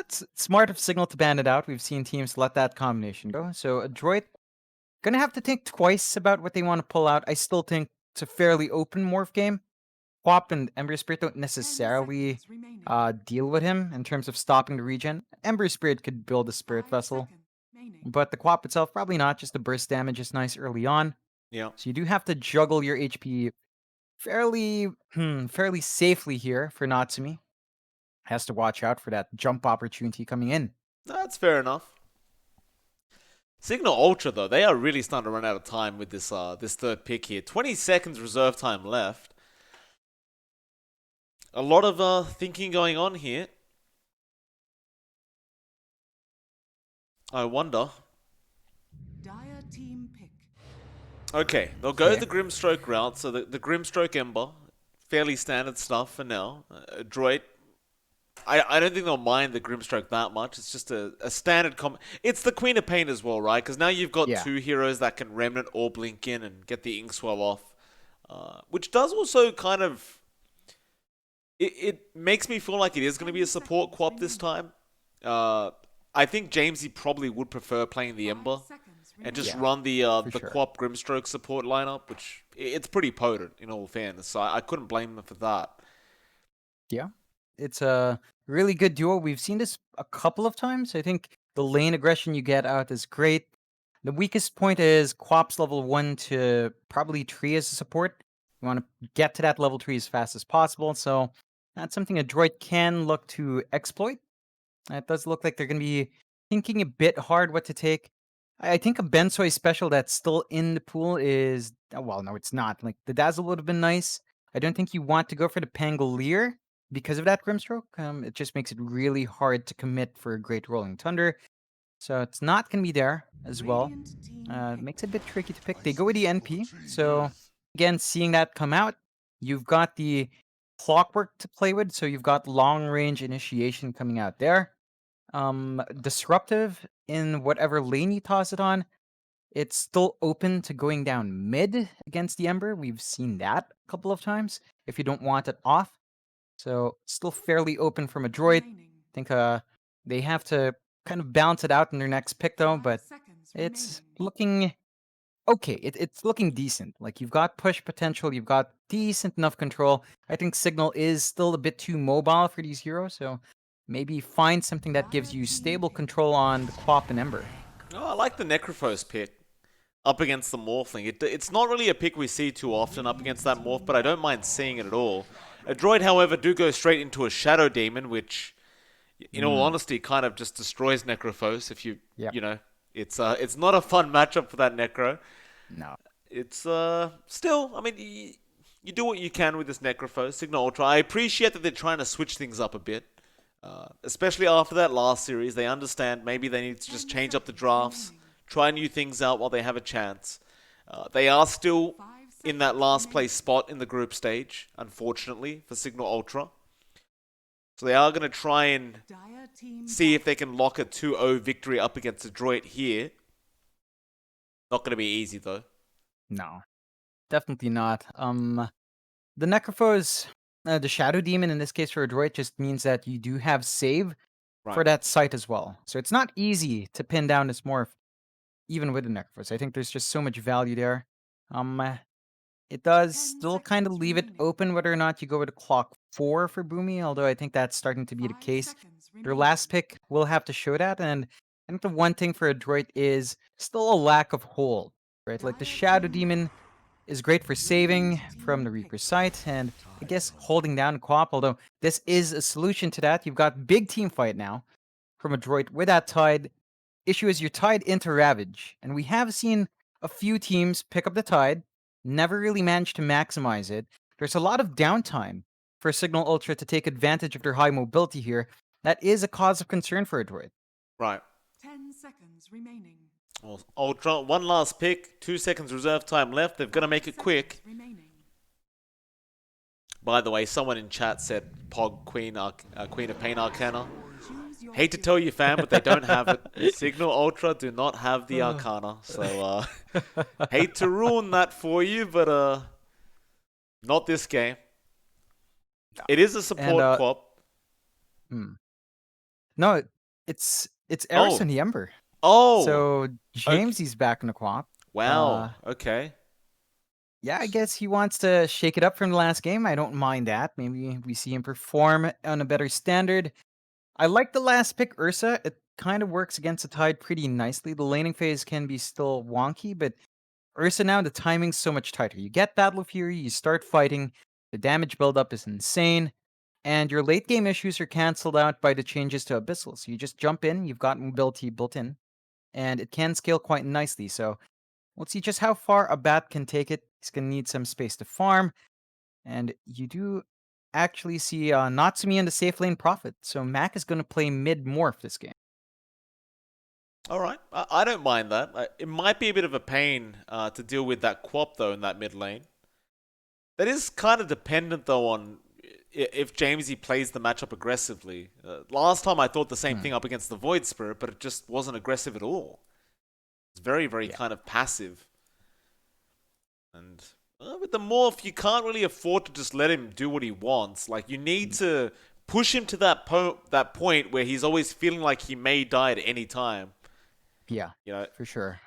It's smart of Cignal to ban it out. We've seen teams let that combination go. So Adroit gonna have to think twice about what they want to pull out. I still think it's a fairly open morph game. Quap and Ember Spirit don't necessarily deal with him in terms of stopping the regen. Ember Spirit could build a Spirit Vessel, but the Quap itself probably not. Just the burst damage is nice early on. Yeah. So you do have to juggle your HP fairly safely here for Natsumi. Has to watch out for that jump opportunity coming in. That's fair enough. Cignal Ultra, though, they are really starting to run out of time with this this third pick here. 20 seconds reserve time left. A lot of thinking going on here. I wonder. Okay, they'll go the Grimstroke route. So the Grimstroke Ember, fairly standard stuff for now. Adroit. I don't think they'll mind the Grimstroke that much. It's just a standard It's the Queen of Pain as well, right? Because now you've got two heroes that can Remnant or Blink in and get the Inkswell off. Which does also kind of... It makes me feel like it is going to be a support Quap this time. I think Jamesy probably would prefer playing the Ember and just run the Quap Grimstroke support lineup, which it's pretty potent in all fairness. So I couldn't blame them for that. Yeah, it's a really good duo. We've seen this a couple of times. I think the lane aggression you get out is great. The weakest point is Quap's level 1 to probably 3 as a support. You want to get to that level 3 as fast as possible. So that's something Adroit can look to exploit. It does look like they're going to be thinking a bit hard what to take. I think a Bensoy special that's still in the pool is... well, no, it's not. Like, the Dazzle would have been nice. I don't think you want to go for the Pangolier because of that Grimstroke. It just makes it really hard to commit for a Great Rolling Thunder. So it's not going to be there as well. Makes it a bit tricky to pick. They go with the NP. So again, seeing that come out, you've got the Clockwork to play with. So you've got long range initiation coming out there. Disruptive in whatever lane you toss it on. It's still open to going down mid against the Ember. We've seen that a couple of times if you don't want it off. So still fairly open from Adroit. I think they have to kind of balance it out in their next pick though, but it's looking okay. It's looking decent. Like, you've got push potential, you've got decent enough control. I think Cignal is still a bit too mobile for these heroes, so maybe find something that gives you stable control on the Quap and Ember. Oh, I like the Necrophos pick up against the Morphling. It's not really a pick we see too often up against that Morph, but I don't mind seeing it at all. Adroit, however, do go straight into a Shadow Demon, which, in all honesty, kind of just destroys Necrophos. If you know, it's not a fun matchup for that Necro. No. It's still, I mean, you do what you can with this Necrophos. Cignal Ultra. I appreciate that they're trying to switch things up a bit. Especially after that last series, they understand maybe they need to just change up the drafts, try new things out while they have a chance. They are still in that last place spot in the group stage, unfortunately, for Cignal Ultra. So they are going to try and see if they can lock a 2-0 victory up against Adroit here. Not going to be easy, though. No, definitely not. The Necrophos, the Shadow Demon in this case for Adroit, just means that you do have save for that site as well. So it's not easy to pin down this morph, even with the Necrophos. I think there's just so much value there. It does still kind of leave it open whether or not you go with a Clock 4 for Boomy, although I think that's starting to be the case. Their last pick will have to show that, and I think the one thing for Adroit is still a lack of hold, right? Like, the Shadow Demon is great for saving from the Reaper's sight, and I guess holding down Quap, although this is a solution to that. You've got big team fight now from Adroit with that Tide. Issue is you're tied into Ravage, and we have seen a few teams pick up the Tide, never really managed to maximize it. There's a lot of downtime for Cignal Ultra to take advantage of their high mobility here. That is a cause of concern for Adroit. Right. 10 seconds remaining. Well, Ultra, one last pick, 2 seconds reserve time left. They've got to make it quick. By the way, someone in chat said Pog Queen of Pain Arcana. Hate to tell you, fam, but they don't have it. Cignal Ultra do not have the Arcana, so hate to ruin that for you, but not this game. It is a support Quap. No, it's Eris Oh, and the Ember. oh, So okay. Jamesy's back in the co-op. Wow. Okay. Yeah, I guess he wants to shake it up from the last game. I don't mind that. Maybe we see him perform on a better standard. I like the last pick, Ursa. It kind of works against the tide pretty nicely. The laning phase can be still wonky, but Ursa now, the timing's so much tighter. You get Battle Fury, you start fighting, the damage buildup is insane, and your late game issues are cancelled out by the changes to Abyssal. So you just jump in, you've got mobility built in, and it can scale quite nicely. So we'll see just how far a bat can take it. He's going to need some space to farm, and you do actually see Natsumi in the safe lane profit. So Mac is going to play mid morph this game. All right. I don't mind that. It might be a bit of a pain to deal with that Quap, though, in that mid lane. That is kind of dependent, though, on if Jamesy plays the matchup aggressively. Last time I thought the same Hmm. thing up against the Void Spirit, but it just wasn't aggressive at all. It's very, very Yeah. kind of passive. And with the Morph, you can't really afford to just let him do what he wants. Like, you need to push him to that point where he's always feeling like he may die at any time. Yeah, You know, for sure.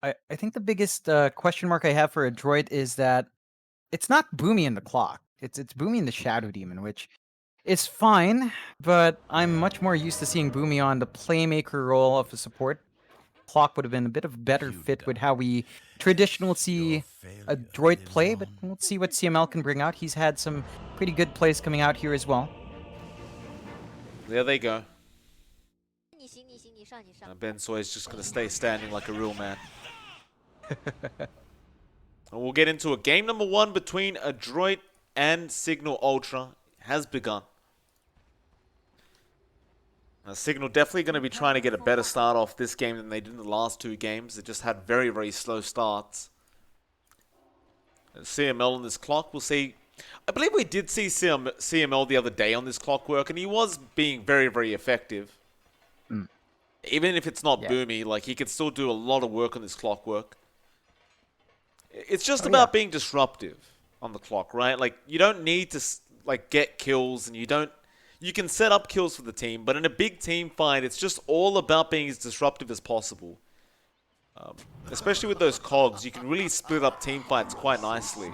I think the biggest question mark I have for Adroit is that it's not Boomy in the clock. It's Boomy in the Shadow Demon, which is fine, but I'm much more used to seeing Boomy on the playmaker role of a support. Clock would have been a bit of a better You fit with die. how we traditionally Your see failure Adroit lives play, but on. we'll see what CML can bring out. He's had some pretty good plays coming out here as well. there they go. Ben Soy is just going to stay standing like a real man. And we'll get into a game number 1 between Adroit and Cignal Ultra. It has begun. Now, Cignal definitely going to be trying to get a better start off this game than they did in the last 2 games. They just had very, very slow starts. And CML on this clock, we'll see. I believe we did see CML the other day on this clockwork, and he was being very, very effective. Mm, Even if it's not yeah. Boomy, like, he could still do a lot of work on this clockwork. It's just Oh, yeah. about being disruptive on the clock, right? Like, you don't need to, like, get kills, and you can set up kills for the team, but in a big team fight, it's just all about being as disruptive as possible. Especially with those cogs, you can really split up team fights quite nicely.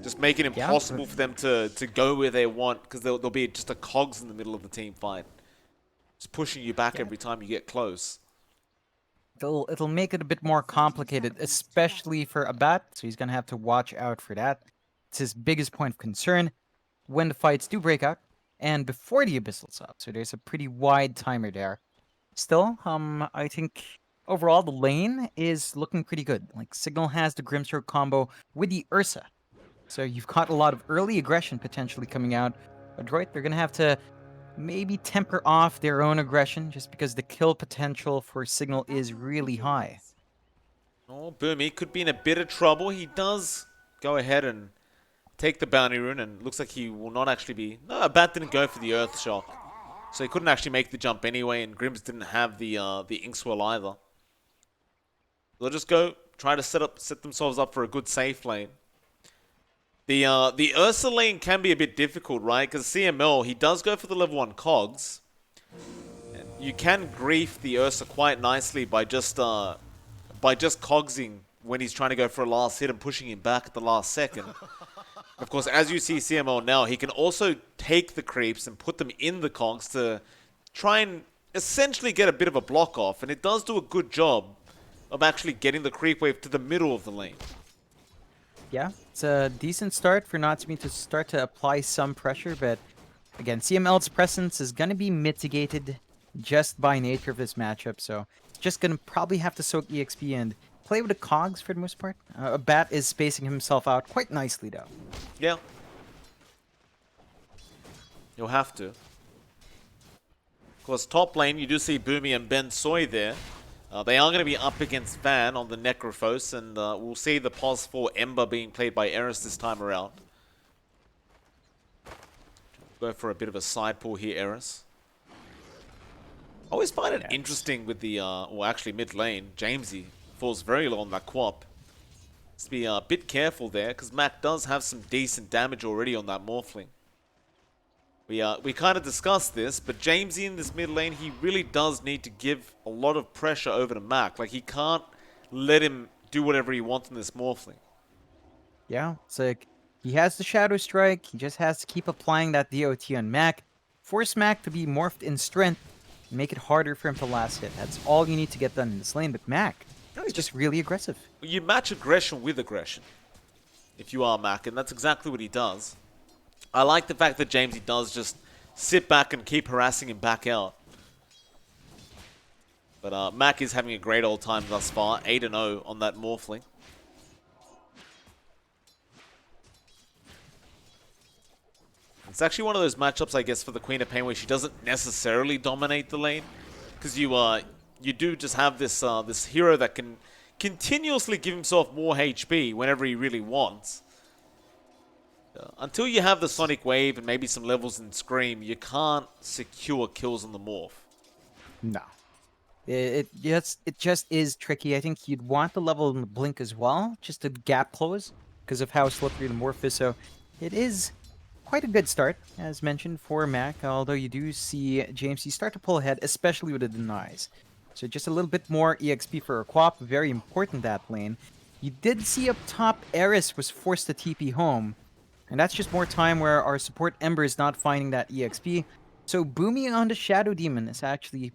Just make it Yeah. impossible for them to go where they want, because there'll be just a cogs in the middle of the team fight. Just pushing you back Yeah. every time you get close. It'll make it a bit more complicated, especially for Abat, so he's gonna have to watch out for that. It's his biggest point of concern when the fights do break out, and before the Abyssal's up, so there's a pretty wide timer there. Still, I think overall the lane is looking pretty good. Like, Cignal has the Grimstroke combo with the Ursa, so you've got a lot of early aggression potentially coming out. Adroit, they're gonna have to maybe temper off their own aggression just because the kill potential for Cignal is really high. Oh, Boomy could be in a bit of trouble. He does go ahead and take the bounty rune, and looks like he will not actually be... No, Bat didn't go for the Earth Shock, so he couldn't actually make the jump anyway, and Grims didn't have the Ink Swirl either. They'll just go try to set themselves up for a good safe lane. The Ursa lane can be a bit difficult, right? Because CML, he does go for the level 1 cogs. And you can grief the Ursa quite nicely by just cogsing when he's trying to go for a last hit and pushing him back at the last second. Of course, as you see CML now, he can also take the creeps and put them in the cogs to try and essentially get a bit of a block off. And it does do a good job of actually getting the creep wave to the middle of the lane. Yeah, it's a decent start for Natsumi to start to apply some pressure, but again, CML's presence is going to be mitigated just by nature of this matchup, so it's just going to probably have to soak EXP and play with the cogs for the most part. Bat is spacing himself out quite nicely, though. Yeah. You'll have to. Of course, top lane, you do see Boomy and Ben Soy there. They are going to be up against Van on the Necrophos, and we'll see the pos for Ember being played by Eris this time around. Go for a bit of a side pull here, Eris. I always find it interesting with the, well, actually mid lane, Jamesy falls very low on that Quap. Let's be a bit careful there, because Mac does have some decent damage already on that Morphling. We kind of discussed this, but Jamesy in this mid lane, he really does need to give a lot of pressure over to Mac. Like, he can't let him do whatever he wants in this Morphling. Yeah, it's like he has the Shadow Strike. He just has to keep applying that DOT on Mac. Force Mac to be morphed in strength and make it harder for him to last hit. That's all you need to get done in this lane. But Mac is just really aggressive. You match aggression with aggression if you are Mac, and that's exactly what he does. I like the fact that Jamesy does just sit back and keep harassing him back out. But Mac is having a great old time thus far, 8-0 on that Morphling. It's actually one of those matchups, I guess, for the Queen of Pain where she doesn't necessarily dominate the lane, because you do just have this this hero that can continuously give himself more HP whenever he really wants. Until you have the Sonic Wave and maybe some levels in Scream, you can't secure kills on the Morph. No. It just is tricky. I think you'd want the level in the Blink as well, just to gap close, because of how slippery the Morph is. So it is quite a good start, as mentioned, for Mac, although you do see Jamesy start to pull ahead, especially with the denies. So just a little bit more EXP for Aquap, very important that lane. You did see up top, Eris was forced to TP home, and that's just more time where our support Ember is not finding that EXP. So Boomy on the Shadow Demon is actually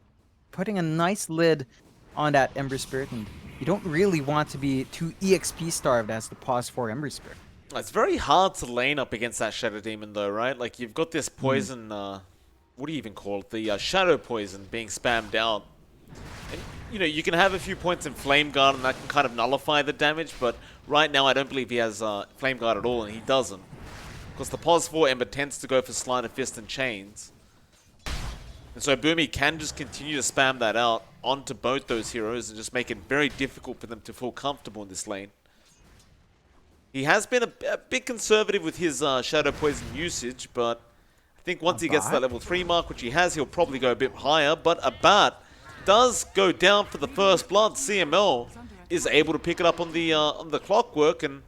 putting a nice lid on that Ember Spirit, and you don't really want to be too EXP starved as the pause for Ember Spirit. It's very hard to lane up against that Shadow Demon though, right? Like, you've got this poison, what do you even call it? The Shadow Poison being spammed out. And, you know, you can have a few points in Flame Guard and that can kind of nullify the damage, but right now I don't believe he has Flame Guard at all, and he doesn't. Because the pos 4 Ember tends to go for Sleight of Fist and Chains. And so Boomy can just continue to spam that out onto both those heroes and just make it very difficult for them to feel comfortable in this lane. He has been a bit conservative with his Shadow Poison usage, but I think once he gets to that level 3 mark, which he has, he'll probably go a bit higher. But Abat does go down for the first blood. CML is able to pick it up on the clockwork, and,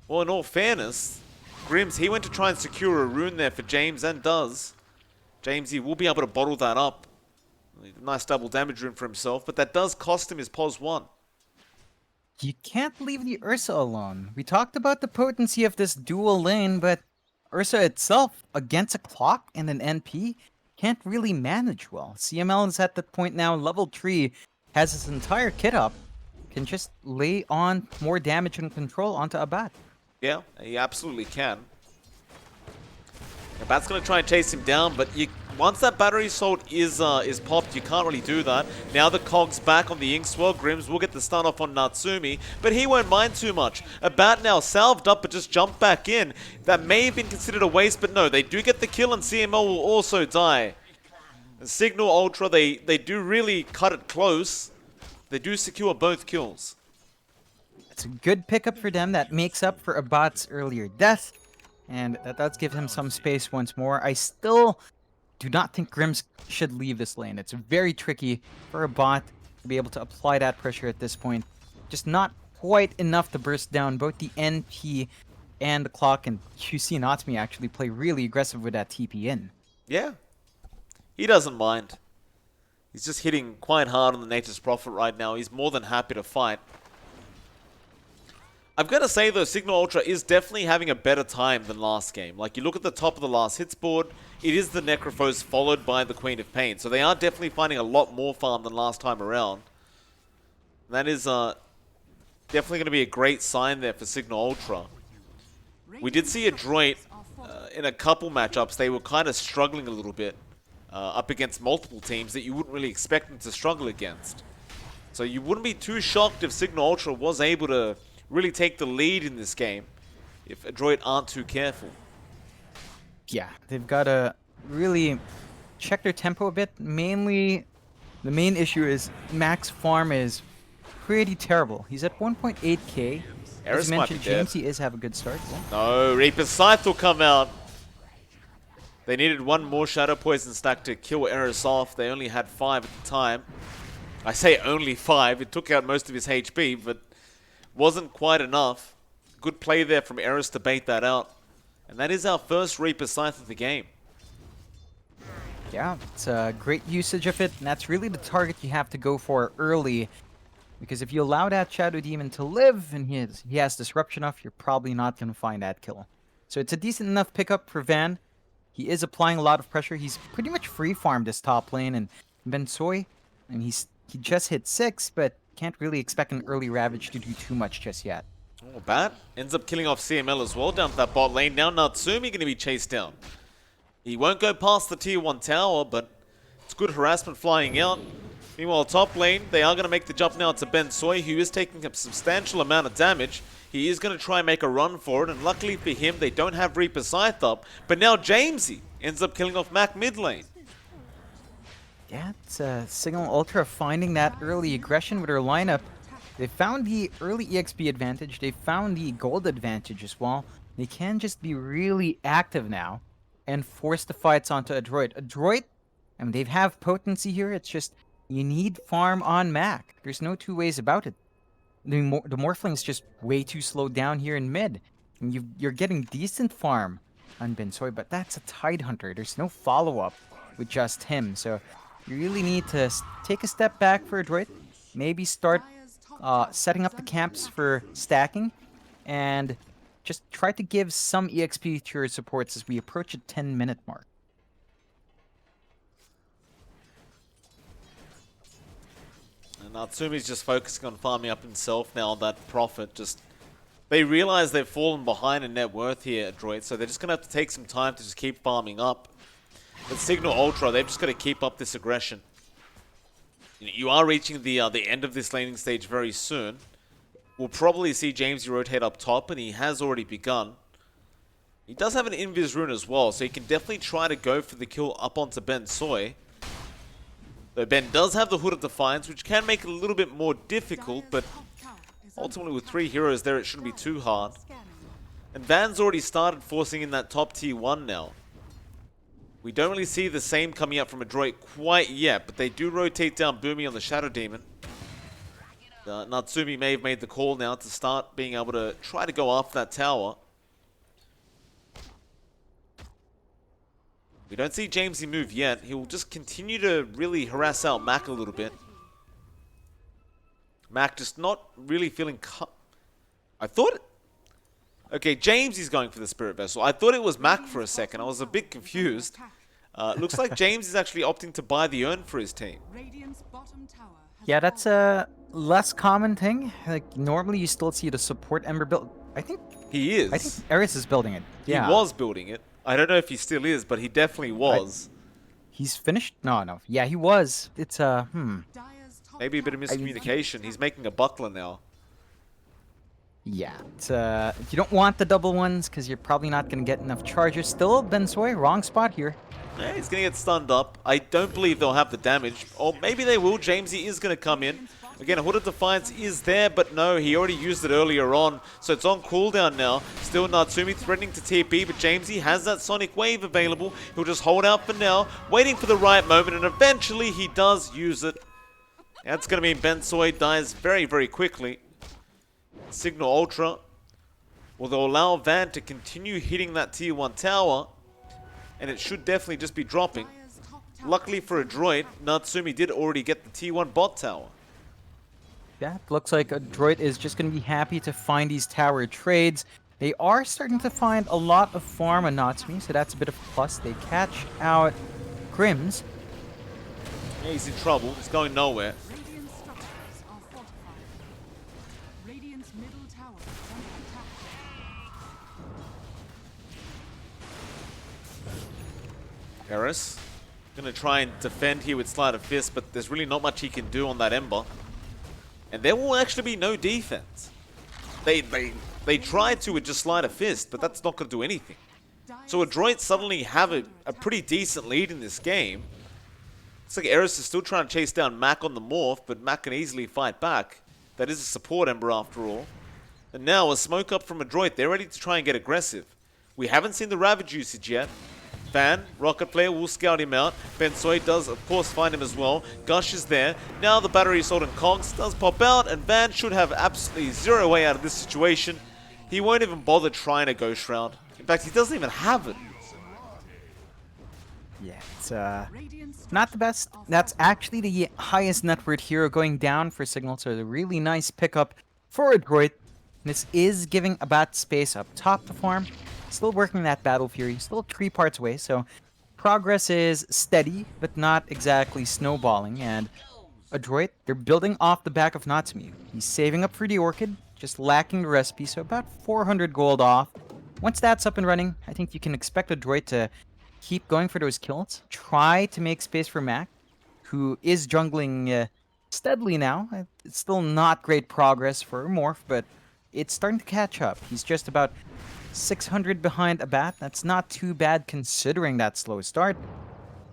well, in all fairness, Grims, he went to try and secure a rune there for James, and does. Jamesy will be able to bottle that up. Nice double damage rune for himself, but that does cost him his pos 1. You can't leave the Ursa alone. We talked about the potency of this dual lane, but Ursa itself, against a clock and an NP, can't really manage well. CML is at the point now, level 3, has his entire kit up, can just lay on more damage and control onto Abat. Yeah, he absolutely can. Abat's going to try and chase him down, but once that battery sword is popped, you can't really do that. Now the Cog's back on the Inkswell. Grims will get the stun off on Natsumi, but he won't mind too much. Abat now salved up, but just jumped back in. That may have been considered a waste, but no, they do get the kill, and CML will also die. And Cignal Ultra, they do really cut it close. They do secure both kills. It's a good pickup for them that makes up for Abat's earlier death, and that does give him some space once more. I still do not think Grims should leave this lane. It's very tricky for a bot to be able to apply that pressure at this point. Just not quite enough to burst down both the NP and the clock, and you see Natsumi actually play really aggressive with that TP in. Yeah. He doesn't mind. He's just hitting quite hard on the Nature's Prophet right now. He's more than happy to fight. I've got to say, though, Cignal Ultra is definitely having a better time than last game. Like, you look at the top of the last hits board, it is the Necrophos followed by the Queen of Pain. So they are definitely finding a lot more farm than last time around. And that is definitely going to be a great sign there for Cignal Ultra. We did see Adroit in a couple matchups. They were kind of struggling a little bit up against multiple teams that you wouldn't really expect them to struggle against. So you wouldn't be too shocked if Cignal Ultra was able to really take the lead in this game if Adroit aren't too careful. Yeah, they've got to really check their tempo a bit. Mainly, the main issue is Mac's farm is pretty terrible. He's at 1.8k. As you mentioned, Jamesy is have a good start. Yeah. No, Reaper's Scythe will come out. They needed one more Shadow Poison stack to kill Eris off. They only had 5 at the time. I say only 5. It took out most of his HP, but wasn't quite enough. Good play there from Eris to bait that out. And that is our first Reaper Scythe of the game. Yeah, it's a great usage of it, and that's really the target you have to go for early. Because if you allow that Shadow Demon to live and he has Disruption off, you're probably not going to find that kill. So it's a decent enough pickup for Van. He is applying a lot of pressure. He's pretty much free-farmed this top lane, and Bensoy, and he just hit 6, but can't really expect an early Ravage to do too much just yet. Oh, Bat ends up killing off CML as well down to that bot lane. Now Natsumi going to be chased down. He won't go past the tier 1 tower, but it's good harassment flying out. Meanwhile, top lane, they are going to make the jump now to Bensoy, who is taking a substantial amount of damage. He is going to try and make a run for it, and luckily for him, they don't have Reaper Scythe up. But now Jamesy ends up killing off Mac mid lane. Yeah, it's Cignal Ultra finding that early aggression with her lineup. They found the early EXP advantage. They found the gold advantage as well. They can just be really active now and force the fights onto Adroit. Adroit, I mean, they have potency here. It's just you need farm on Mac. There's no two ways about it. The Morphling's just way too slowed down here in mid. And you're getting decent farm on Bensoy, but that's a Tidehunter. There's no follow-up with just him. So you really need to take a step back for Adroit. Maybe start setting up the camps for stacking. And just try to give some EXP to your supports as we approach a 10-minute mark. And Natsumi's just focusing on farming up himself now on that profit. They realize they've fallen behind in net worth here at Droid, so they're just going to have to take some time to just keep farming up. But Cignal Ultra, they've just got to keep up this aggression. You are reaching the end of this laning stage very soon. We'll probably see Jamesy rotate up top, and he has already begun. He does have an Invis rune as well, so he can definitely try to go for the kill up onto Bensoy. Though Ben does have the Hood of Defiance, which can make it a little bit more difficult, but ultimately with 3 heroes there, it shouldn't be too hard. And Van's already started forcing in that top tier 1 now. We don't really see the same coming up from Adroit quite yet, but they do rotate down Boomy on the Shadow Demon. Natsumi may have made the call now to start being able to try to go after that tower. We don't see Jamesy move yet. He'll just continue to really harass out Mac a little bit. Mac just not really feeling I thought... Okay, Jamesy's going for the Spirit Vessel. I thought it was Mac for a second. I was a bit confused. Looks like James is actually opting to buy the urn for his team. Yeah, that's a less common thing. Like, normally you still see the support Ember build. I think... He is. I think Eris is building it. Yeah. He was building it. I don't know if he still is, but he definitely was. He's finished? No. Yeah, he was. It's, Maybe a bit of miscommunication. He's making a buckler now. Yeah, it's, you don't want the double ones because you're probably not going to get enough charges. Still, Bensoy, wrong spot here. Yeah, he's going to get stunned up. I don't believe they'll have the damage. Or maybe they will. Jamesy is going to come in. Again, Hood of Defiance is there, but no, he already used it earlier on. So it's on cooldown now. Still Natsumi threatening to TP, but Jamesy has that Sonic Wave available. He'll just hold out for now, waiting for the right moment, and eventually he does use it. That's going to mean Bensoy dies very, very quickly. Cignal Ultra. Well, they'll allow Van to continue hitting that tier 1 tower, and it should definitely just be dropping. Luckily for Adroit, Natsumi did already get the tier 1 bot tower. Yeah, it looks like Adroit is just going to be happy to find these tower trades. They are starting to find a lot of farm on Natsumi, so that's a bit of a plus. They catch out Grims. Yeah, he's in trouble. He's going nowhere. Eris gonna try and defend here with Sleight of Fist, but there's really not much he can do on that Ember. And there will actually be no defense. They tried to with just Sleight of Fist, but that's not gonna do anything. So Adroit suddenly have a pretty decent lead in this game. Looks like Eris is still trying to chase down Mac on the Morph, but Mac can easily fight back. That is a support Ember after all. And now a smoke up from Adroit. They're ready to try and get aggressive. We haven't seen the Ravage usage yet. Van, Rocket Player will scout him out. Bensoy does, of course, find him as well. Gush is there. Now the Battery Assault and Cogs does pop out, and Van should have absolutely zero way out of this situation. He won't even bother trying a Ghost Shroud. In fact, he doesn't even have it. Yeah, it's not the best. That's actually the highest net worth hero going down for Cignal, so a really nice pickup for Adroit. This is giving a bat space up top to farm. Still working that Battle Fury, still 3 parts away, so progress is steady, but not exactly snowballing. And Adroit, they're building off the back of Natsumu. He's saving up for the Orchid, just lacking the recipe, so about 400 gold off. Once that's up and running, I think you can expect Adroit to keep going for those kills. Try to make space for Mac, who is jungling steadily now. It's still not great progress for Morph, but it's starting to catch up. He's just about 600 behind a bat. That's not too bad considering that slow start.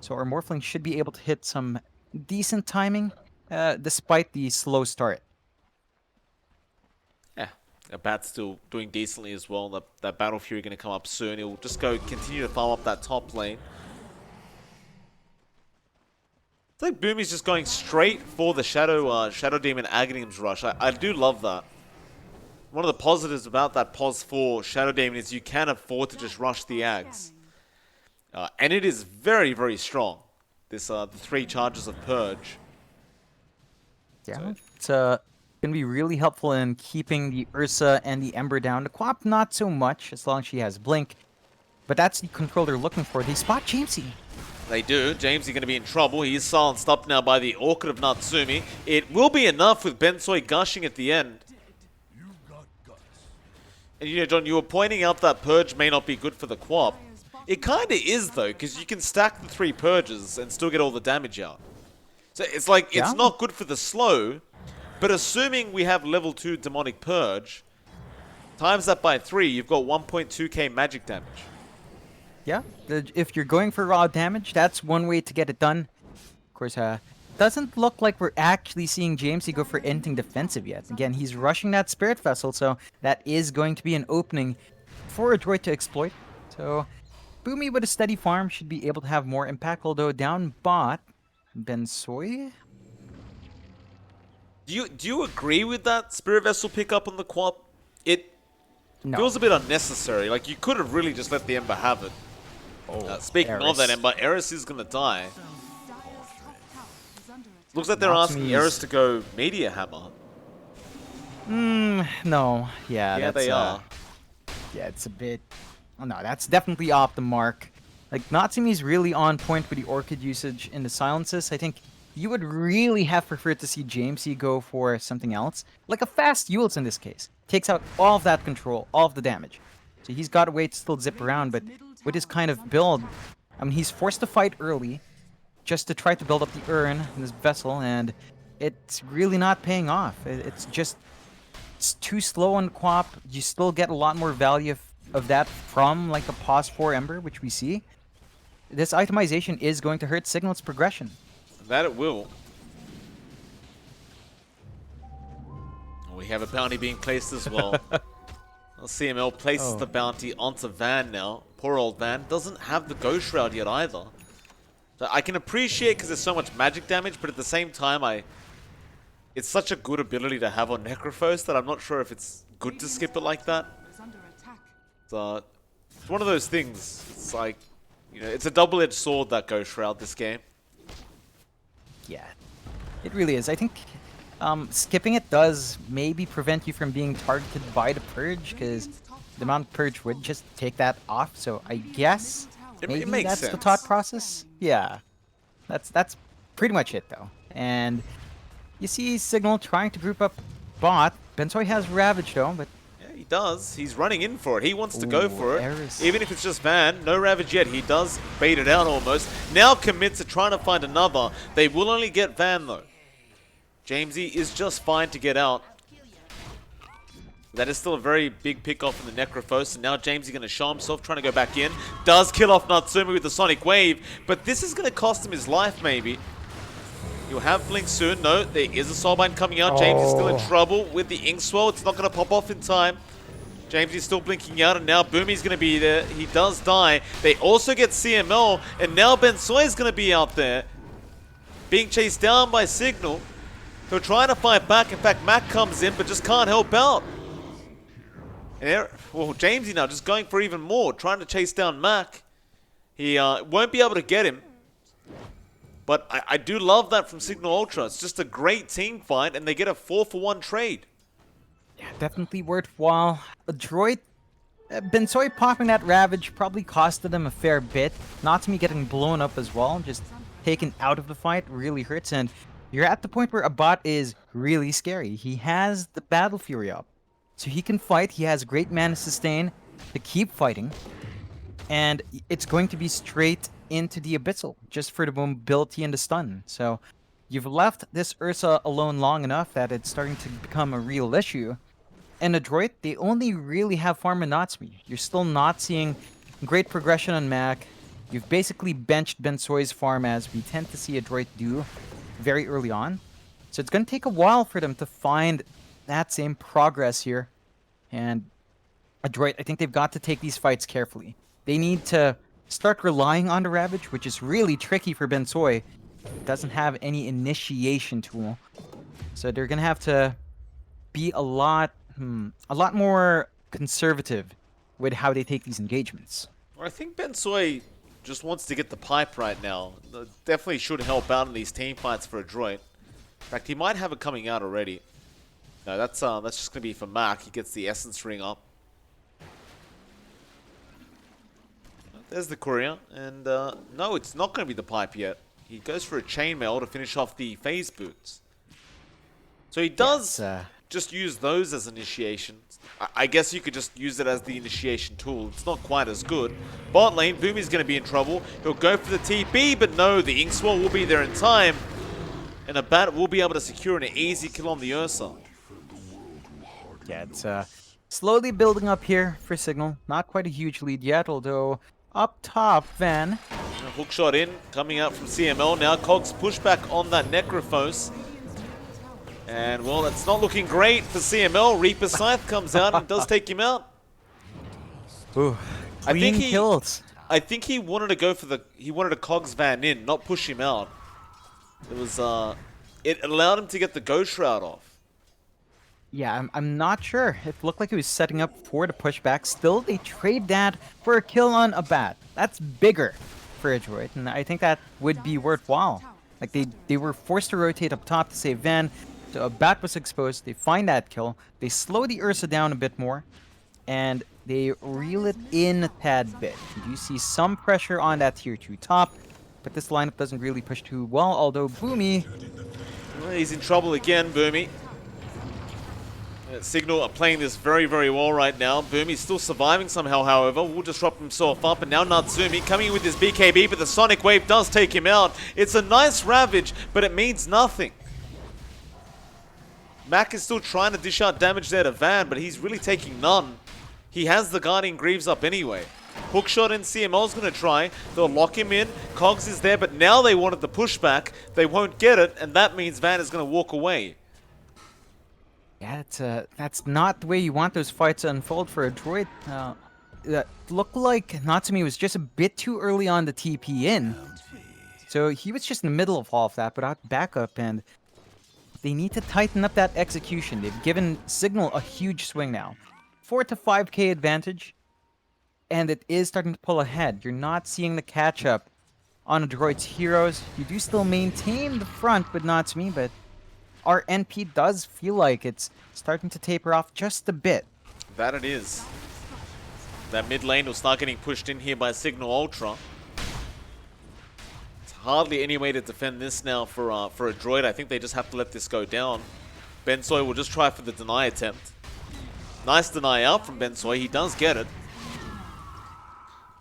So our Morphling should be able to hit some decent timing despite the slow start. Yeah, a bat's still doing decently as well. That Battle Fury going to come up soon. He'll just go continue to farm up that top lane. It's like Boomy's just going straight for the Shadow Demon Aghanim's rush. I do love that. One of the positives about that pos for Shadow Demon is you can afford to just rush the Ags. And it is very, very strong. This the 3 charges of Purge. Yeah, it's going to be really helpful in keeping the Ursa and the Ember down. The Quap, not so much, as long as she has Blink. But that's the control they're looking for. They spot Jamesy. They do. Jamesy going to be in trouble. He is silenced up now by the Orchid of Natsumi. It will be enough with Bensoy gushing at the end. And you know, John, you were pointing out that Purge may not be good for the Quap. It kind of is, though, because you can stack the 3 Purges and still get all the damage out. So it's like, it's not good for the slow, but assuming we have level 2 Demonic Purge, times that by 3, you've got 1.2k magic damage. Yeah, if you're going for raw damage, that's one way to get it done. Of course, doesn't look like we're actually seeing Jamesy go for anything defensive yet. Again, he's rushing that Spirit Vessel, so that is going to be an opening for Adroit to exploit. So, Boomy with a steady farm should be able to have more impact, although down bot, Bensoy? Do you agree with that Spirit Vessel pickup on the Quap? It feels a bit unnecessary. Like, you could have really just let the Ember have it. Speaking of that Ember, Eris is going to die. Looks like they're asking Eris to go Meteor Hammer. No. Yeah, they are. Yeah, it's a bit... Oh, no, that's definitely off the mark. Like, Natsumi's really on point with the Orchid usage in the silences. I think you would really have preferred to see Jamesy go for something else. Like a fast Yules in this case. Takes out all of that control, all of the damage. So he's got a way to still zip around, but with his kind of build, I mean, he's forced to fight early just to try to build up the urn in this vessel, and it's really not paying off. It's too slow on Quap. You still get a lot more value of that from like a pause 4 Ember, which we see. This itemization is going to hurt Cignal's progression. That it will. We have a bounty being placed as well. CML places the bounty onto Van now. Poor old Van. Doesn't have the Ghost Shroud yet either. So I can appreciate because there's so much magic damage, but at the same time, it's such a good ability to have on Necrophos that I'm not sure if it's good to skip it like that. So it's one of those things. It's like, you know, it's a double-edged sword, that Ghost Shroud, this game. Yeah, it really is. I think skipping it does maybe prevent you from being targeted by the Purge, because the Mount Purge would just take that off. So I guess maybe makes that's sense. the thought process. Yeah, that's pretty much it though. And you see Cignal trying to group up bot. Bensoy has Ravage though, but yeah, he does. He's running in for it. He wants to go for it. Eris. Even if it's just Van, no Ravage yet. He does bait it out almost. Now commits to trying to find another. They will only get Van though. Jamesy is just fine to get out. That is still a very big pick off in the Necrophos, and now Jamesy going to show himself, trying to go back in. Does kill off Natsumi with the Sonic Wave, but this is going to cost him his life maybe. He'll have Blink soon. No, there is a Soulbind coming out. James is still in trouble with the Ink Swell. It's not going to pop off in time. James is still blinking out, and now Boomy's going to be there. He does die. They also get CML, and now Bensoy is going to be out there, being chased down by Cignal. They're trying to fight back. In fact, Mac comes in, but just can't help out. And well, Jamesy now just going for even more, trying to chase down Mac. He won't be able to get him. But I do love that from Cignal Ultra. It's just a great team fight, and they get a 4-for-1 trade. Yeah, definitely worthwhile. Adroit, Bensoy popping that Ravage probably costed them a fair bit. Not to me getting blown up as well, just taken out of the fight really hurts. And you're at the point where a bot is really scary. He has the Battle Fury up, so he can fight. He has great mana sustain to keep fighting. And it's going to be straight into the Abyssal, just for the mobility and the stun. So you've left this Ursa alone long enough that it's starting to become a real issue. And Adroit, they only really have farm and Natsumi. You're still not seeing great progression on Mac. You've basically benched Bensoy's farm, as we tend to see Adroit do very early on. So it's going to take a while for them to find that same progress here. And Adroit, I think they've got to take these fights carefully. They need to start relying on the Ravage, which is really tricky for Bensoy. Doesn't have any initiation tool. So they're going to have to be a lot more conservative with how they take these engagements. Well, I think Bensoy just wants to get the pipe right now. Definitely should help out in these team fights for Adroit. In fact, he might have it coming out already. No, that's just going to be for Mac. He gets the Essence Ring up. There's the courier, and no, it's not going to be the pipe yet. He goes for a chainmail to finish off the phase boots. So he does just use those as initiation. I guess you could just use it as the initiation tool. It's not quite as good. Bot lane, Boomy's going to be in trouble. He'll go for the TP, but no, the Inkswell will be there in time. And a bat will be able to secure an easy kill on the Ursa. Yeah, it's slowly building up here for Cignal. Not quite a huge lead yet, although up top, Van. Hook shot in, coming out from CML now. Cogs pushback on that Necrophos. And, well, that's not looking great for CML. Reaper Scythe comes out and does take him out. Ooh, clean kills. I think he wanted to go for he wanted a Cogs Van in, not push him out. It was, it allowed him to get the Ghost Shroud off. Yeah, I'm not sure. It looked like he was setting up for the pushback. Still, they trade that for a kill on a bat. That's bigger for Adroit, and I think that would be worthwhile. Like, they were forced to rotate up top to save Van. A bat was exposed. They find that kill. They slow the Ursa down a bit more, and they reel it in a tad bit. You see some pressure on that tier 2 top, but this lineup doesn't really push too well, although Boomy... Well, he's in trouble again, Boomy. Cignal are playing this very, very well right now. Boomy's still surviving somehow, however. Will disrupt himself up, and now Natsumi coming in with his BKB, but the Sonic Wave does take him out. It's a nice Ravage, but it means nothing. Mac is still trying to dish out damage there to Van, but he's really taking none. He has the Guardian Greaves up anyway. Hookshot and CML's going to try. They'll lock him in. Cogs is there, but now they wanted the pushback. They won't get it, and that means Van is going to walk away. Yeah, that's not the way you want those fights to unfold for Adroit. That looked like Natsumi was just a bit too early on the TP in. So he was just in the middle of all of that without backup, and they need to tighten up that execution. They've given Cignal a huge swing now. 4 to 5k advantage, and it is starting to pull ahead. You're not seeing the catch-up on Adroit's heroes. You do still maintain the front with Natsumi, but our NP does feel like it's starting to taper off just a bit. That it is. That mid lane will start getting pushed in here by Cignal Ultra. It's hardly any way to defend this now for Adroit. I think they just have to let this go down. Bensoy will just try for the deny attempt. Nice deny out from Bensoy. He does get it.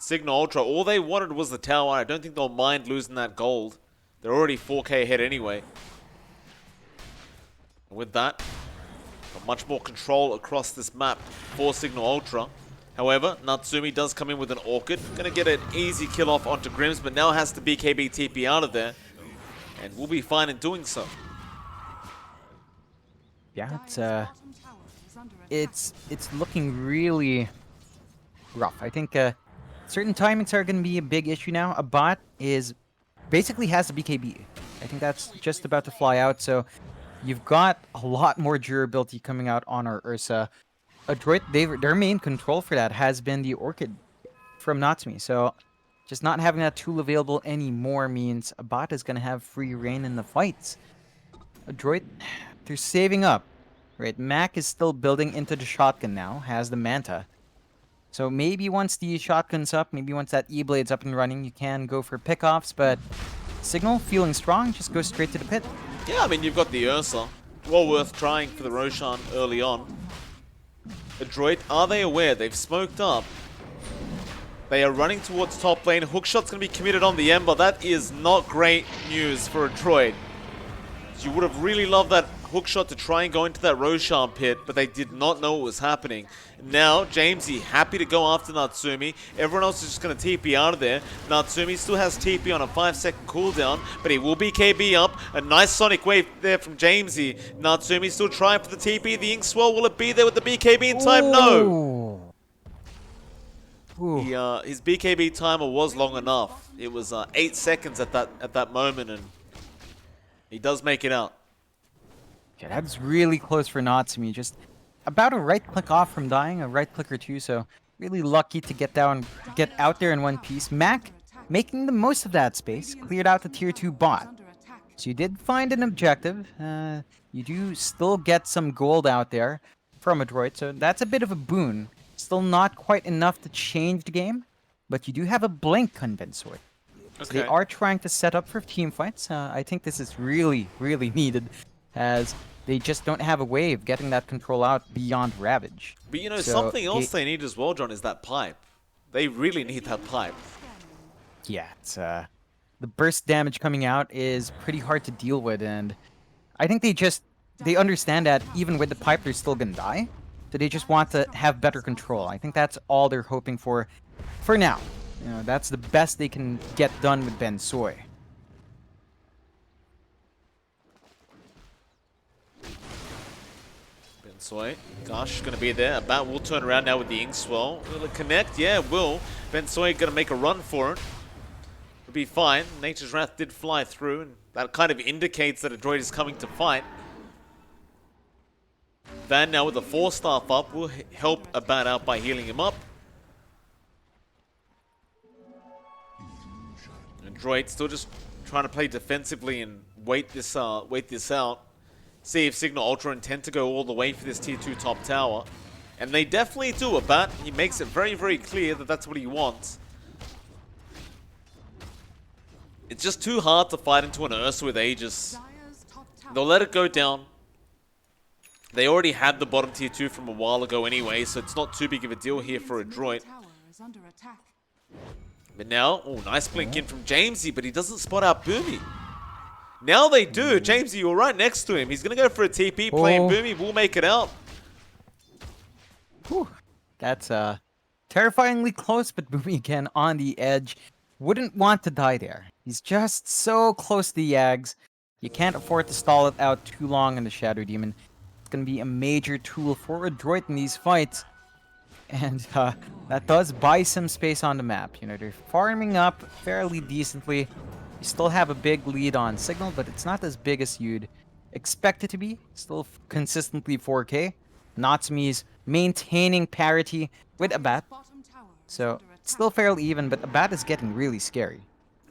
Cignal Ultra, all they wanted was the tower. I don't think they'll mind losing that gold. They're already 4k ahead anyway. With that, much more control across this map for Cignal Ultra. However, Natsumi does come in with an Orchid. Going to get an easy kill off onto Grims, but now has to BKB TP out of there. And will be fine in doing so. Yeah, it's looking really rough. I think certain timings are going to be a big issue now. A bot basically has the BKB. I think that's just about to fly out, so you've got a lot more durability coming out on our Ursa. Adroit, their main control for that has been the Orchid from Natsumi. So Just not having that tool available anymore means a bot is going to have free reign in the fights. Adroit, they're saving up. Right, Mac is still building into the shotgun now, has the Manta. So maybe once the shotgun's up, maybe once that E-Blade's up and running, you can go for pickoffs, but Cignal, feeling strong, just go straight to the pit. Yeah, I mean, you've got the Ursa. Well worth trying for the Roshan early on. Adroit, are they aware? They've smoked up. They are running towards top lane. Hookshot's going to be committed on the Ember. That is not great news for Adroit. You would have really loved that hookshot to try and go into that Roshan pit, but they did not know what was happening. Now, Jamesy happy to go after Natsumi. Everyone else is just going to TP out of there. Natsumi still has TP on a 5-second cooldown, but he will BKB up. A nice Sonic Wave there from Jamesy. Natsumi still trying for the TP. The Ink Swell, will it be there with the BKB in time? No! His BKB timer was long enough. It was 8 seconds at that moment, and he does make it out. Yeah, that's really close for Natsumi. Just about a right click off from dying, a right click or two. So really lucky to get out there in one piece. Mac making the most of that space, cleared out the tier 2 bot. So you did find an objective. You do still get some gold out there from Adroit, so that's a bit of a boon. Still not quite enough to change the game, but you do have a blink on Bensoy. So they are trying to set up for team fights. I think this is really, really needed, as they just don't have a way of getting that control out beyond Ravage. But you know, so something else they need as well, John, is that pipe. They really need that pipe. Yeah, it's, the burst damage coming out is pretty hard to deal with, and I think they understand that even with the pipe, they're still gonna die. So they just want to have better control. I think that's all they're hoping for now. You know, that's the best they can get done with Bensoy. Bensoy, gosh, gonna be there. Bat will turn around now with the Ink Swell. Will it connect? Yeah, it will. Bensoy gonna make a run for it. It'll be fine. Nature's Wrath did fly through, and that kind of indicates that Adroit is coming to fight. Van now with the 4-staff up will help a Bat out by healing him up. Adroit still just trying to play defensively and wait this out. See if Cignal Ultra intend to go all the way for this tier 2 top tower. And they definitely do. A Bat, he makes it very, very clear that that's what he wants. It's just too hard to fight into an Ursa with Aegis. They'll let it go down. They already had the bottom tier 2 from a while ago anyway, so it's not too big of a deal here for Adroit. But now, oh, nice blink in from Jamesy, but he doesn't spot out Boomy. Now they do. Jamesy, you're right next to him. He's going to go for a TP, playing Boomy. Will make it out. Whew. That's terrifyingly close, but Boomy again on the edge. Wouldn't want to die there. He's just so close to the Yags. You can't afford to stall it out too long in the Shadow Demon. It's going to be a major tool for Adroit in these fights. And that does buy some space on the map. You know, they're farming up fairly decently. You still have a big lead on Cignal, but it's not as big as you'd expect it to be. Still consistently 4K. Natsumi's maintaining parity with Abat. So, it's still fairly even, but Abat is getting really scary.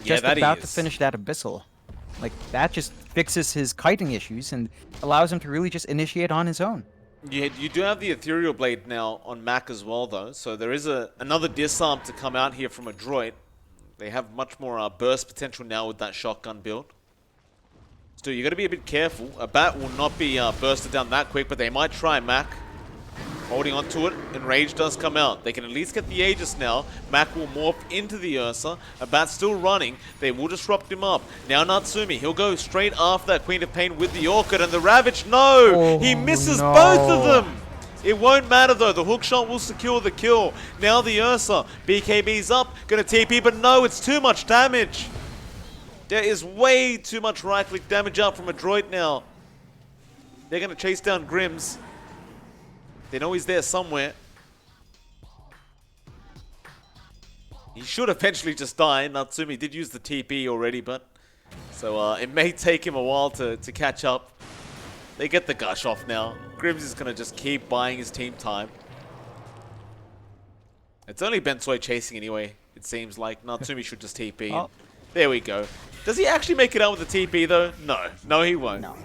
Just about to finish that Abyssal. Like, that just fixes his kiting issues and allows him to really just initiate on his own. Yeah, you do have the Ethereal Blade now on Mac as well, though. So there is another disarm to come out here from Adroit. They have much more burst potential now with that shotgun build. Still, you got to be a bit careful. A Bat will not be bursted down that quick, but they might try Mac. Holding on to it, and Rage does come out. They can at least get the Aegis now. Mac will morph into the Ursa. A Bat's still running. They will disrupt him up. Now Natsumi, he'll go straight after that Queen of Pain with the Orchid, and the Ravage, no! He misses both of them! It won't matter though, the hookshot will secure the kill. Now the Ursa, BKB's up, gonna TP, but no, it's too much damage. There is way too much right-click damage out from Adroit now. They're gonna chase down Grims. They know he's there somewhere. He should eventually just die. Natsumi did use the TP already, but... So it may take him a while to catch up. They get the gush off now. Grims is going to just keep buying his team time. It's only Bensoy chasing anyway. it seems like. Natsumi should just TP. Oh. There we go. Does he actually make it out with the TP, though? No. No, he won't. No.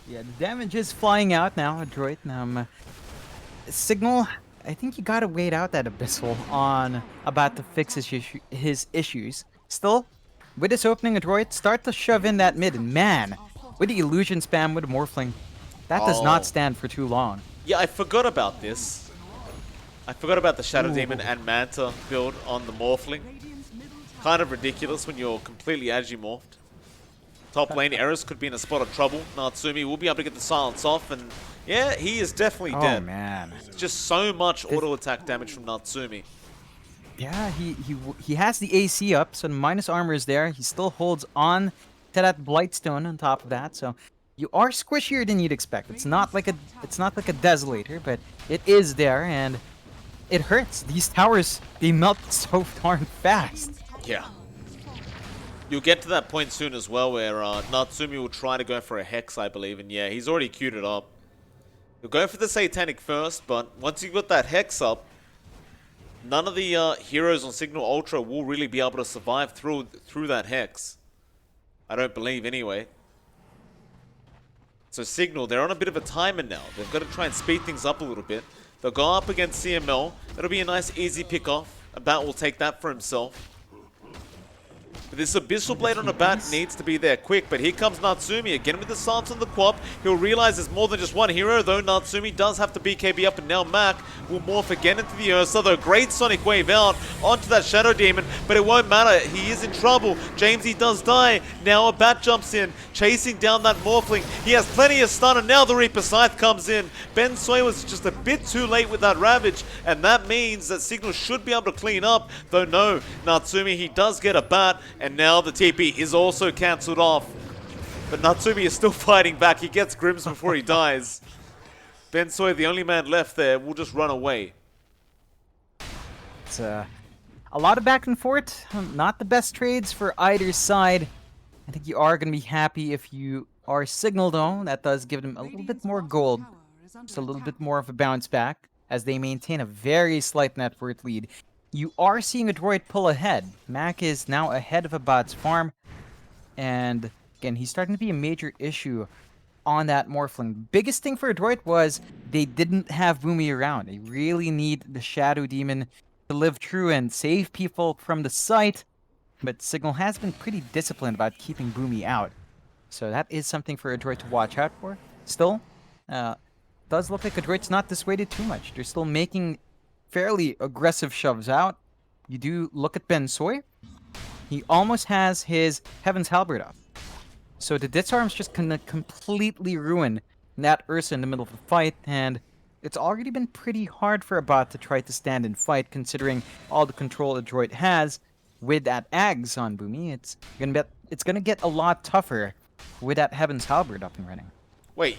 Yeah, the damage is flying out now, Adroit. Cignal, I think you gotta wait out that Abyssal on about to fix his issues. Still, with this opening, Adroit, start to shove in that mid. And man, with the illusion spam with the Morphling, that does not stand for too long. Yeah, I forgot about this. I forgot about the Shadow Demon and Manta build on the Morphling. Kind of ridiculous when you're completely Agimorphed. Top lane Eris could be in a spot of trouble. Natsumi will be able to get the silence off, and yeah, he is definitely dead. Oh man, just so much auto attack damage from Natsumi. Yeah, he has the AC up, so the minus armor is there. He still holds on to that Blightstone on top of that, so you are squishier than you'd expect. It's not like a Desolator, but it is there, and it hurts. These towers, they melt so darn fast. Yeah. You'll get to that point soon as well where Natsumi will try to go for a Hex, I believe, and yeah, he's already queued it up. You'll go for the Satanic first, but once you've got that Hex up, none of the heroes on Cignal Ultra will really be able to survive through that Hex. I don't believe, anyway. So Cignal, they're on a bit of a timer now. They've got to try and speed things up a little bit. They'll go up against CML. That'll be a nice, easy pick-off. Abat will take that for himself. But this Abyssal Blade on Abat needs to be there quick, but here comes Natsumi again with the silence on the Quap. He'll realize there's more than just one hero, though. Natsumi does have to BKB up, and now Mac will morph again into the Ursa, though. Great Sonic Wave out onto that Shadow Demon, but it won't matter. He is in trouble. Jamesy does die. Now Abat jumps in, chasing down that Morphling. He has plenty of stun, and now the Reaper Scythe comes in. Ben Soy was just a bit too late with that Ravage, and that means that Cignal should be able to clean up, though no. Natsumi, he does get a bat, and now the TP is also cancelled off. But Natsumi is still fighting back. He gets Grims before he dies. Ben Soy, the only man left there, will just run away. It's a lot of back and forth. Not the best trades for either side. I think you are going to be happy if you are Cignal, though. That does give them a little bit more gold. Just a little bit more of a bounce back as they maintain a very slight net worth lead. You are seeing Adroit pull ahead. Mac is now ahead of Abat's farm. And again, he's starting to be a major issue on that Morphling. Biggest thing for Adroit was they didn't have Boomy around. They really need the Shadow Demon to live true and save people from the site. But Cignal has been pretty disciplined about keeping Boomy out. So that is something for Adroit to watch out for. Still, does look like Adroit's not dissuaded too much. They're still making fairly aggressive shoves out. You do look at Ben Soy. He almost has his Heaven's Halberd up. So the Disarm's just gonna completely ruin that Ursa in the middle of the fight, and it's already been pretty hard for a bot to try to stand and fight, considering all the control Adroit has with that Ags on Boomy. It's gonna get a lot tougher with that Heaven's Halberd up and running. Wait,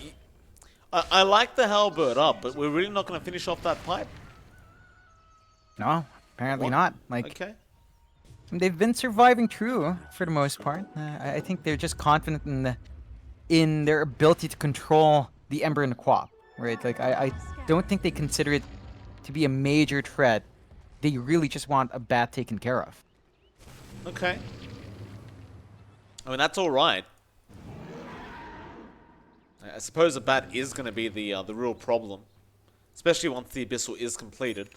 I like the Halberd up, but we're really not gonna finish off that pipe? No, apparently not. Like, okay. They've been surviving true for the most part. I think they're just confident in their ability to control the Ember and the Quap, right? Like, I don't think they consider it to be a major threat. They really just want a bat taken care of. Okay. I mean, that's all right. I suppose a bat is going to be the real problem, especially once the Abyssal is completed.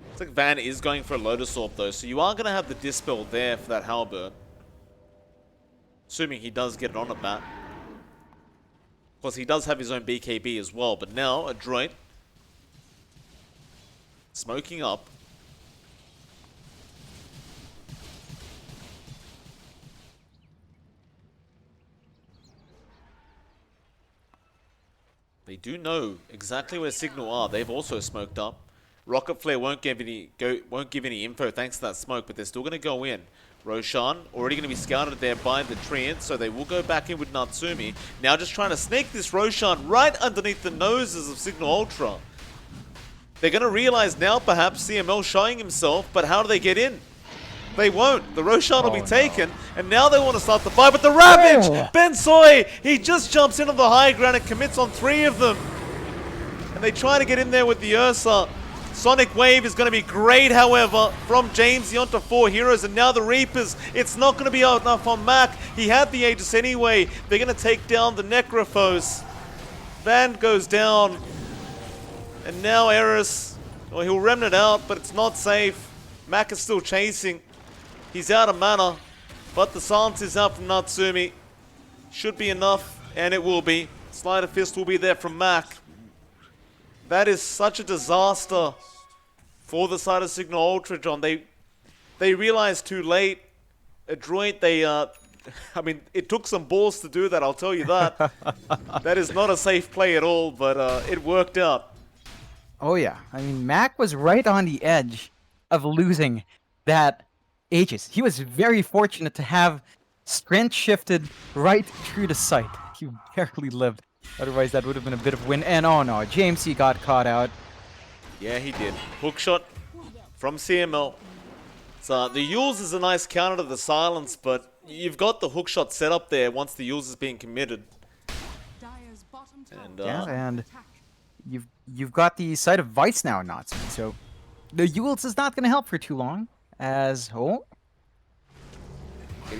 Looks like Van is going for a Lotus Orb, though, so you are going to have the Dispel there for that Halberd. Assuming he does get it on a bat. Of course, he does have his own BKB as well, but now Adroit smoking up. They do know exactly where Cignal are. They've also smoked up. Rocket Flare won't give any info thanks to that smoke, but they're still going to go in. Roshan already going to be scouted there by the Treant, so they will go back in with Natsumi. Now just trying to sneak this Roshan right underneath the noses of Cignal Ultra. They're going to realize now perhaps CML showing himself, but how do they get in? They won't. The Roshan will be taken, and now they want to start the fight, but the Ravage! Oh. Ben Soy, he just jumps in on the high ground and commits on 3 of them. And they try to get in there with the Ursa. Sonic Wave is going to be great, however, from Jamesy onto 4 heroes, and now the Reapers. It's not going to be enough on Mac. He had the Aegis anyway. They're going to take down the Necrophos. Van goes down, and now Eris, well, he'll remnant out, but it's not safe. Mac is still chasing. He's out of mana, but the silence is out from Natsumi. Should be enough, and it will be. Sleight of Fist will be there from Mac. That is such a disaster for the side of Cignal Ultra, John. They realized too late. Adroit, I mean, it took some balls to do that, I'll tell you that. That is not a safe play at all, but it worked out. Oh yeah, I mean, Mac was right on the edge of losing that Aegis. He was very fortunate to have strength shifted right through the site. He barely lived. Otherwise, that would have been a bit of a win. And oh no, Jamesy got caught out. Yeah, he did. Hookshot from CML. So the Yules is a nice counter to the silence, but you've got the hookshot set up there once the Yules is being committed. And, yeah, and you've got the side of Vice now, Nazi. So the Yules is not going to help for too long. As getting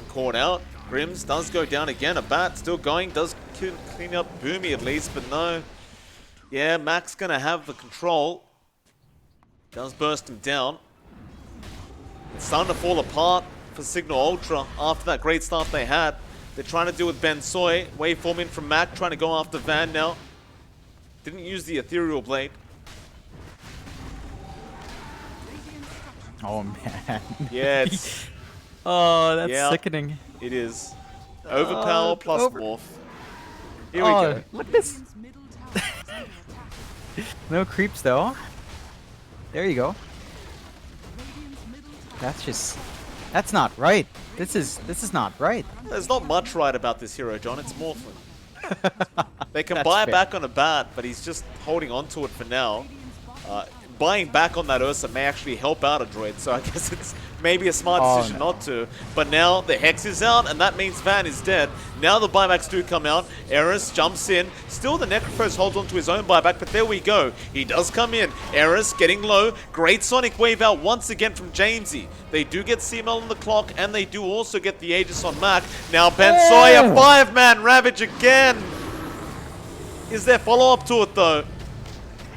caught out. Grims does go down again. A bat still going. Does clean up Boomy at least, but no. Yeah, Mac's going to have the control. Does burst him down. It's starting to fall apart for Cignal Ultra after that great start they had. They're trying to deal with Ben Soy. Waveform in from Mac, trying to go after Van now. Didn't use the Ethereal Blade. oh man. Yeah, it's... oh, that's sickening. It is. Overpower plus Morph. Here we go. Look at this. No creeps though. There you go. That's not right. This is not right. There's not much right about this hero, John. It's Morphling. They can buy it fair. back on a bat, but he's just holding on to it for now. Buying back on that Ursa may actually help out Adroit, so I guess it's maybe a smart decision not to. But now the Hex is out, and that means Van is dead. Now the buybacks do come out. Eris jumps in. Still the Necrophos holds on to his own buyback, but there we go. He does come in. Eris getting low. Great Sonic Wave out once again from Jamesy. They do get CML on the clock, and they do also get the Aegis on Mac. Now Ben Soy, a 5-man Ravage again. Is there follow-up to it, though?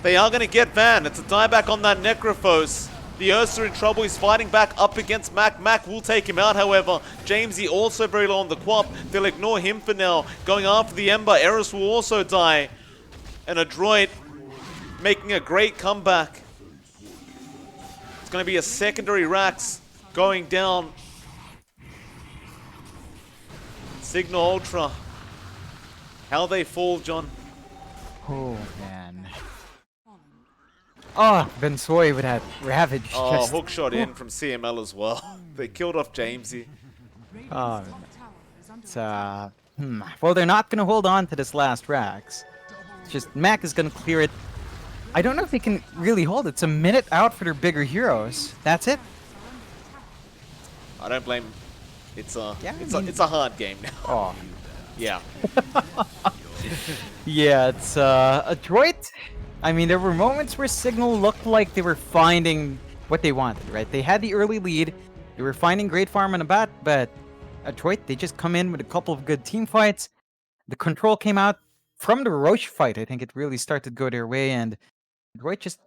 They are going to get Van. It's a dieback on that Necrophos. The Ursa in trouble. He's fighting back up against Mac. Mac will take him out, however. Jamesy also very low on the Quap. They'll ignore him for now. Going after the Ember. Eris will also die. And Adroit making a great comeback. It's going to be a secondary Rax going down. Cignal Ultra. How they fall, John. Oh man. Oh, Ben Soy would have Ravage. Oh, hookshot in from CML as well. They killed off Jamesy. Oh, it's, well, they're not going to hold on to this last Rax. It's just Mac is going to clear it. I don't know if they can really hold it. It's a minute out for their bigger heroes. That's it. I don't blame him. It's a hard game now. Oh. Yeah. Yeah, it's Adroit. I mean, there were moments where Cignal looked like they were finding what they wanted, right? They had the early lead. They were finding great farm on a bat, but Adroit, they just come in with a couple of good team fights. The control came out from the Roche fight. I think it really started to go their way, and Adroit just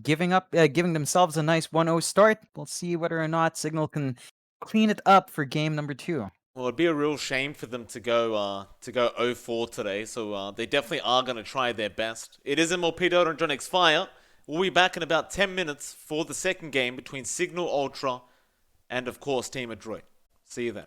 giving themselves a nice 1-0 start. We'll see whether or not Cignal can clean it up for game number 2. Well, it'd be a real shame for them to go 0-4 today, so they definitely are going to try their best. It is MLP johnxfire. We'll be back in about 10 minutes for the second game between Cignal Ultra and, of course, Team Adroit. See you then.